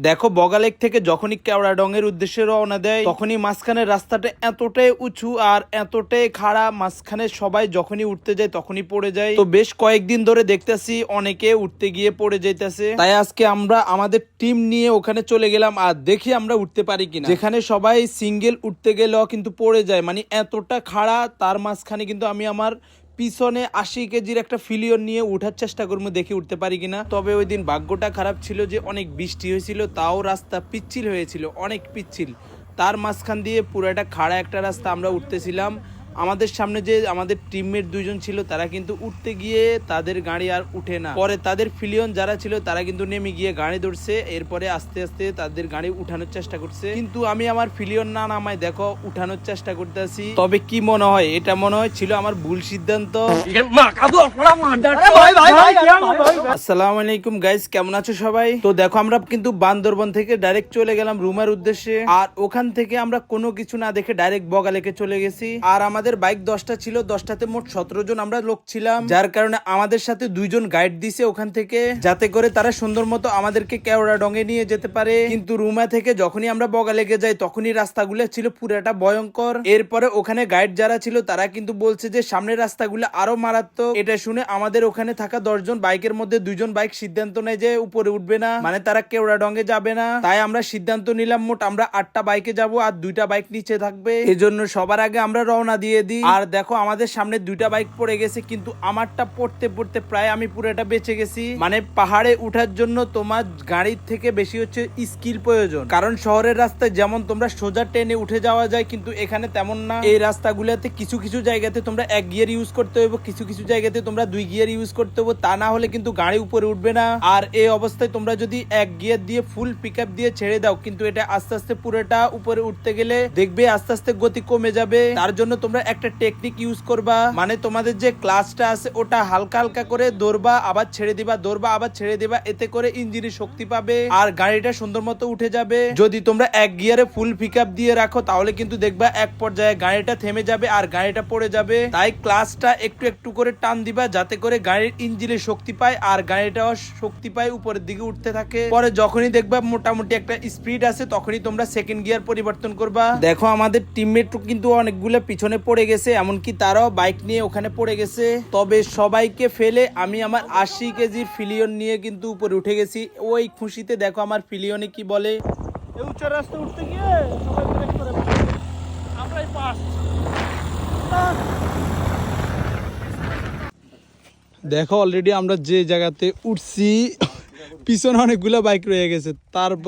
দেখো বগালেক থেকে যখনই কেওড়াডং-এর উদ্দেশ্যে রওনা দেয় তখনই মাঝখানের রাস্তাটা এতটাই উঁচু আর এতটাই খাড়া, মাঝখানে সবাই যখনই উঠতে যায় তখনই পড়ে যায়। তো বেশ কয়েকদিন ধরে দেখতেছি অনেকে উঠতে গিয়ে পড়ে যাইতেছে, তাই আজকে আমরা আমাদের টিম নিয়ে ওখানে চলে গেলাম আর দেখি আমরা উঠতে পারি কিনা। যেখানে সবাই সিঙ্গেল উঠতে গেলেও কিন্তু পড়ে যায়, মানে এতটা খাড়া, তার মাঝখানে কিন্তু আমি আমার পিছনে 80 কেজির একটা ফিলিয়ন নিয়ে উঠার চেষ্টা করবো, দেখি উঠতে পারি কিনা। তবে ওই দিন ভাগ্যটা খারাপ ছিল যে অনেক বৃষ্টি হয়েছিল, তাও রাস্তা পিচ্ছিল হয়েছিল, অনেক পিচ্ছিল। তার মাঝখান দিয়ে পুরোটা খাড়া একটা রাস্তা আমরা উঠতেছিলাম। আমাদের সামনে যে আমাদের টিমমেট দুইজন ছিল তারা কিন্তু উঠতে গিয়ে তাদের গাড়ি আর উঠে না, পরে তাদের ফিলিয়ন যারা ছিল তারা কিন্তু নেমে গিয়ে গাড়ি ধরছে, এরপরে আস্তে আস্তে তাদের গাড়ি উঠানোর চেষ্টা করছে। কিন্তু আমি আমার ফিলিয়ন না নামায় দেখো উঠানোর চেষ্টা করতেছি। তবে কি মনে হয়, এটা মনে হয় ছিল আমার ভুল সিদ্ধান্ত। আসসালামু আলাইকুম গাইস, কেমন আছো সবাই? তো দেখো আমরা কিন্তু বান্দরবন থেকে ডাইরেক্ট চলে গেলাম রুমার উদ্দেশ্যে, আর ওখান থেকে আমরা কোনো কিছু না দেখে ডাইরেক্ট বগালেকে চলে গেছি। আর আমাদের বাইক 10টা ছিল, 10টাতে মোট 17 জন আমরা লোক ছিলাম, যার কারণে আমাদের সাথে 2 জন গাইড দিছে ওখান থেকে, যাতে করে তারা সুন্দর মতো আমাদেরকে কেওড়াডং-এ নিয়ে যেতে পারে। কিন্তু রুমা থেকে যখনই আমরা বগালেকে যাই তখনই রাস্তাগুলো ছিল পুরাটা ভয়ঙ্কর। এরপরে ওখানে গাইড যারা ছিল তারা কিন্তু বলছে যে সামনের রাস্তাগুলো আরো মারাত্মক। এটা শুনে আমাদের ওখানে থাকা 10 জন বাইকের মধ্যে 2 জন বাইক সিদ্ধান্ত নেয় যে উপরে উঠবে না, মানে তারা কেওড়াডং-এ যাবে না। তাই আমরা সিদ্ধান্ত নিলাম মোট আমরা 8টা বাইকে যাব আর 2টা বাইক নিচে থাকবে। এজন্য সবার আগে আমরা রওনা দিয়ে দিই। আর দেখো আমাদের সামনে 2টা বাইক পড়ে গেছে, কিন্তু আমারটা পড়তে পড়তে প্রায় আমি পুরোটা বেঁচে গেছি। মানে পাহাড়ে উঠার জন্য তোমার গাড়ির থেকে বেশি হচ্ছে স্কিল প্রয়োজন, কারণ শহরের রাস্তায় যেমন তোমরা সোজা ট্রেনে উঠে যাওয়া যায়, কিন্তু এখানে তেমন না। এই রাস্তাগুলোতে কিছু কিছু জায়গাতে তোমরা 1 গিয়ার ইউজ করতে হবে, কিছু কিছু জায়গাতে তোমরা 2 গিয়ার ইউজ করতে হবে, তা না হলে কিন্তু গাড়ি উপরে উঠবে না। আর এই অবস্থায় তোমরা যদি 1 গিয়ার দিয়ে ফুল পিকআপ দিয়ে ছেড়ে দাও, কিন্তু এটা আস্তে আস্তে পুরোটা উপরে উঠতে গেলে দেখবে আস্তে আস্তে গতি কমে যাবে। তার জন্য তোমরা একটা টেকনিক ইউজ করবা, মানে তোমাদের যে ক্লাচটা আছে ওটা হালকা হালকা করে ধরবা, আবার ছেড়ে দিবা, ধরবা আবার ছেড়ে দিবা, এতে করে ইঞ্জিনে শক্তি পাবে আর গাড়িটা সুন্দর মতো উঠে যাবে। যদি তোমরা 1 গিয়ারে ফুল পিকআপ দিয়ে রাখো তাহলে কিন্তু দেখবা এক পর্যায়ে গাড়িটা থেমে যাবে আর গাড়িটা পড়ে যাবে। তাই ক্লাচটা একটু একটু করে টান দিবা, যাতে করে গাড়ির ইঞ্জিনে শক্তি পায় আর গাড়িটাও শক্তি পায়, উপরের দিকে উঠতে থাকে। পরে যখনই দেখবা মোটামুটি একটা স্পিড আছে তখনই তোমরা সেকেন্ড গিয়ার পরিবর্তন করবা। দেখো আমাদের টিমমেট কিন্তু অনেকগুলো পিছনে পড়ে গেছে, এমনকি তারাও বাইক নিয়ে ওখানে পড়ে গেছে। তবে সবাইকে ফেলে আমি আমার 80 কেজির ফিলিয়ন নিয়ে কিন্তু উপরে উঠে গেছি। ওই খুশিতে দেখো আমার ফিলিয়নে কি বলে। এই উচ্চ রাস্তা উঠতে গিয়ে সবাই ব্রেক করে আমরাই পাস। দেখো অলরেডি আমরা যে জায়গাতে উঠছি পিছনে অনেকগুলো বাইক রয়ে গেছে, তারপর